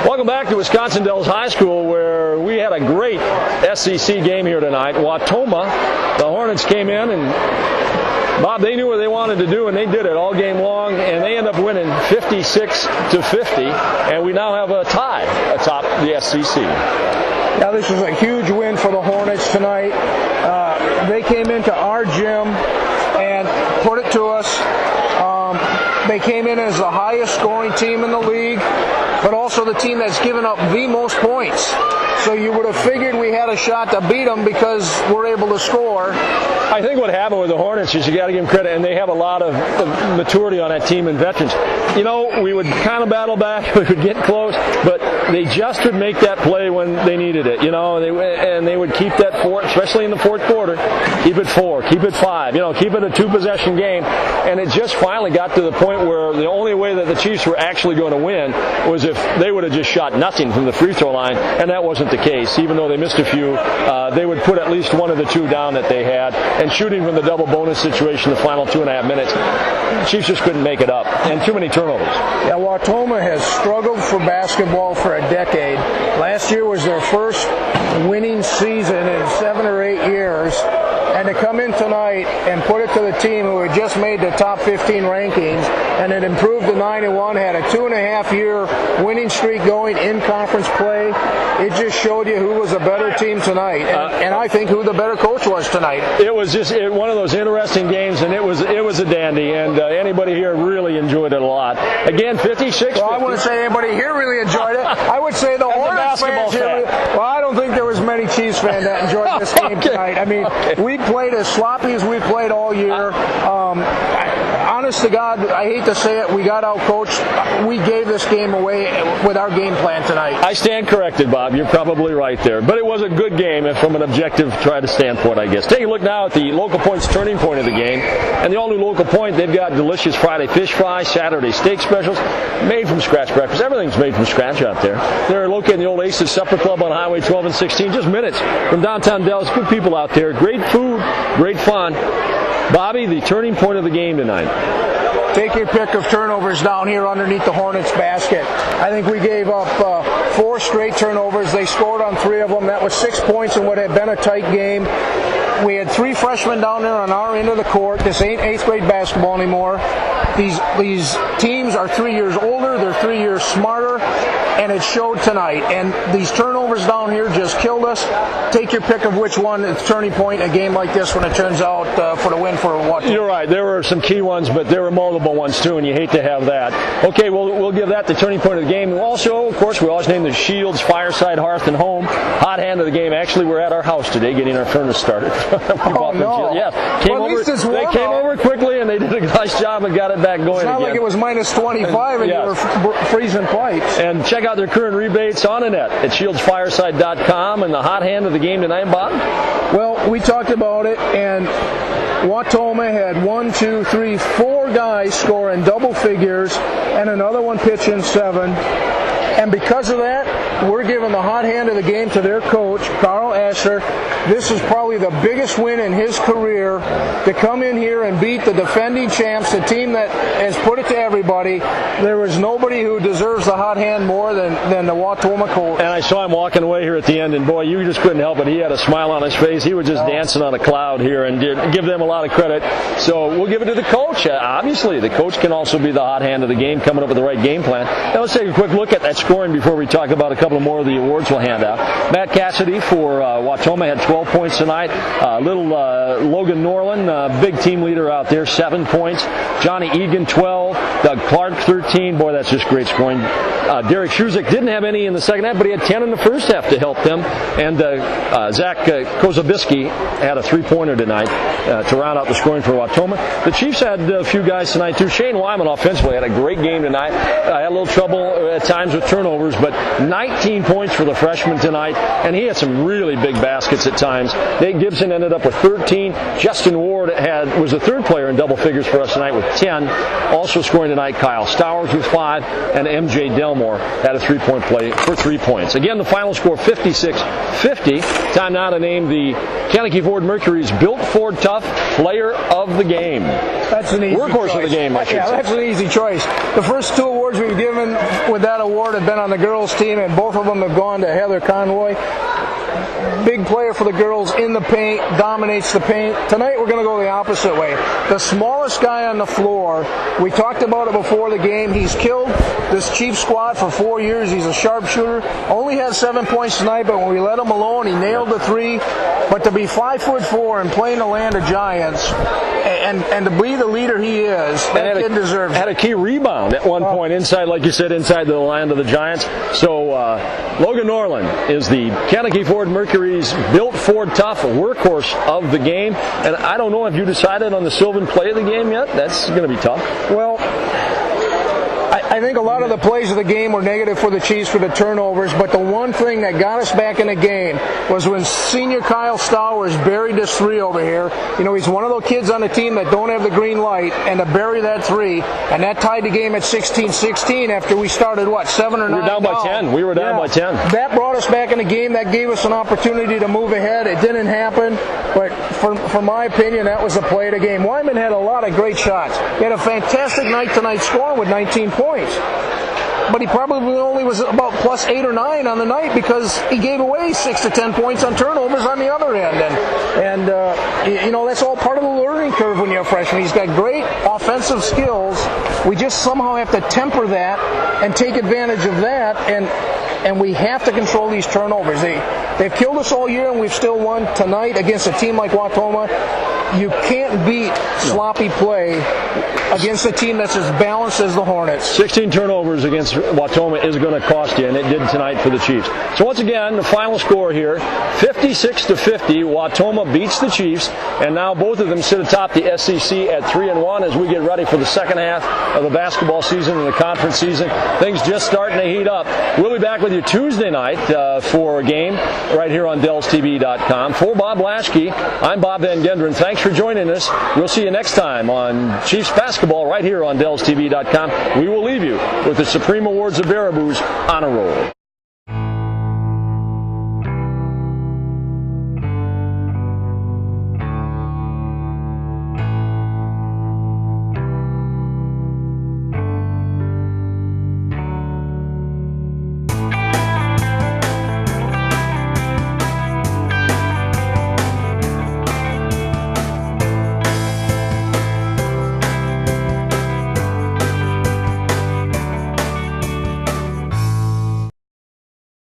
Welcome back to Wisconsin Dells High School, where we had a great SEC game here tonight. Wautoma, the Hornets came in, and Bob, they knew what they wanted to do, and they did it all game long, and they end up winning 56-50, and we now have a tie atop the SEC. Now this is a huge win for the Hornets tonight. They came into our gym and put it to us. They came in as the highest scoring team in the league, but also the team that's given up the most points. So you would have figured we had a shot to beat them because we're able to score. I think what happened with the Hornets is you got to give them credit, and they have a lot of maturity on that team and veterans. You know, we would kind of battle back, we would get close, but they just would make that play when they needed it. You know, and they would keep that four, especially in the fourth quarter. Keep it 4, keep it 5. You know, keep it a 2-possession game, and it just finally got to the point where the only way that the Chiefs were actually going to win was if they would have just shot nothing from the free throw line, and that wasn't the case. Even though they missed a few, they would put at least one of the two down that they had, and shooting from the double bonus situation the final 2.5 minutes, Chiefs just couldn't make it up, and too many turnovers. Yeah, Wautoma has struggled for basketball for a decade. Last year was their first winning season in 7 or 8 years, and to come in tonight and put it to the team who had just made the top 15 rankings and had improved to 9-1, had a 2.5-year winning streak going in conference play, it just showed you who was a better team tonight, and I think who the better coach was tonight. It was just one of those interesting games, and it was a dandy, and anybody here really enjoyed it a lot. Again, 56. Well, I wouldn't say anybody here really enjoyed it. I would say the Hornets fans here. Well, I don't think there was many Chiefs fans that enjoyed this game tonight. I mean, we played as sloppy as we played all year. Honest to God, I hate to say it, we got out-coached. We gave this game away with our game plan tonight. I stand corrected, Bob. You're probably right there. But it was a good game from an objective try to standpoint, I guess. Take a look now at the Local Point's turning point of the game. And the all-new Local Point, they've got delicious Friday fish fry, Saturday steak specials, made from scratch breakfast. Everything's made from scratch out there. They're located in the old Aces Supper Club on Highway 12 and 16, just minutes from downtown Dallas. Good people out there. Great food, great fun. Bobby, the turning point of the game tonight. Take your pick of turnovers down here underneath the Hornets basket. I think we gave up 4 straight turnovers. They scored on 3 of them. That was 6 points in what had been a tight game. We had 3 freshmen down there on our end of the court. This ain't 8th grade basketball anymore. These teams are 3 years older. They're 3 years smarter, and it showed tonight. And these turnovers down here just killed us. Take your pick of which one is turning point in a game like this when it turns out for the win for Wautoma. You're right. There were some key ones, but there were multiple ones too, and you hate to have that. Okay, we'll give that the turning point of the game. Also, of course, we always name the Shields Fireside Hearth and Home. Hot hand of the game. Actually, we're at our house today getting our furnace started. Oh, no. Yeah. They came over quickly, and they did a nice job and got it back going again. It's not like it was minus 25 and you were freezing pipes. And check out their current rebates on the net at shieldsfireside.com. And the hot hand of the game tonight, Bob? Well, we talked about it, and Wautoma had 1, 2, 3, 4 guys score in double figures, and another one pitching 7. And because of that, we're giving the hot hand of the game to their coach, Karl Ascher. This is probably the biggest win in his career, to come in here and beat the defending champs, the team that has put it to everybody. There was nobody who deserves the hot hand more than the Wautoma coach. And I saw him walking away here at the end, and boy, you just couldn't help it. He had a smile on his face. He was just dancing on a cloud here, and give them a lot of credit. So we'll give it to the coach. Obviously, the coach can also be the hot hand of the game, coming up with the right game plan. Now let's take a quick look at that scoring before we talk about a couple more of the awards we'll hand out. Matt Cassidy for Wautoma had 12 points tonight. Logan Norlin, big team leader out there, 7 points. Johnny Egan, 12. Doug Clark, 13. Boy, that's just great scoring. Derek Shuzik didn't have any in the second half, but he had 10 in the first half to help them. And Zach Kozabiski had a 3-pointer tonight to round out the scoring for Wautoma. The Chiefs had a few guys tonight, too. Shane Wyman offensively had a great game tonight. Had a little trouble at times with turnovers, but 19 points for the freshman tonight, and he had some really big baskets at times. Nate Gibson ended up with 13. Justin Ward was the third player in double figures for us tonight with 10. Also scoring tonight, Kyle Stowers with 5, and MJ Delmore had a 3-point play for 3 points. Again, the final score 56-50. Time now to name the Kentucky Ford Mercury's Built Ford Tough Player of the Game. That's an easy Workhorse choice. of the game, I should say. That's an easy choice. The first 2 awards awards we've given with that award have been on the girls' team, and both of them have gone to Heather Conroy. Big player for the girls in the paint, dominates the paint. Tonight we're going to go the opposite way. The smallest guy on the floor, we talked about it before the game, he's killed this Chiefs squad for 4 years. He's a sharpshooter, only had 7 points tonight, but when we let him alone, he nailed the three. But to be 5'4" and play in the land of giants, and to be the leader he is, that kid deserves it. Had a key rebound at one point inside, like you said, inside the land of the giants. So Logan Norlin is the Kankakee Ford Mercury's built Ford tough workhorse of the game. And I don't know if you decided on the Sylvan play of the game yet. That's going to be tough. Well, I think a lot of the plays of the game were negative for the Chiefs for the turnovers, but the one thing that got us back in the game was when senior Kyle Stowers buried this three over here. You know, he's one of those kids on the team that don't have the green light, and to bury that three, and that tied the game at 16-16 after we started, 7 or 9 We were down by 10. We were down by 10. That brought us back in the game. That gave us an opportunity to move ahead. It didn't happen, but for my opinion, that was the play of the game. Wyman had a lot of great shots. He had a fantastic night tonight scoring with 19 points. But he probably only was about plus 8 or 9 on the night because he gave away 6 to 10 points on turnovers on the other end. And you know, that's all part of the learning curve when you're a freshman. He's got great offensive skills. We just somehow have to temper that and take advantage of that. And we have to control these turnovers. They've killed us all year, and we've still won tonight against a team like Wautoma. You can't beat sloppy play against a team that's as balanced as the Hornets. 16 turnovers against Wautoma is going to cost you, and it did tonight for the Chiefs. So once again, the final score here, 56-50. Wautoma beats the Chiefs, and now both of them sit atop the SEC at 3-1 as we get ready for the second half of the basketball season and the conference season. Things just starting to heat up. We'll be back with you Tuesday night for a game right here on DellsTV.com. For Bob Lasky, I'm Bob Van Gendren. Thanks for joining us. We'll see you next time on Chiefs basketball right here on DellsTV.com. We will leave you with the Supreme Awards of Baraboo's Honor Roll.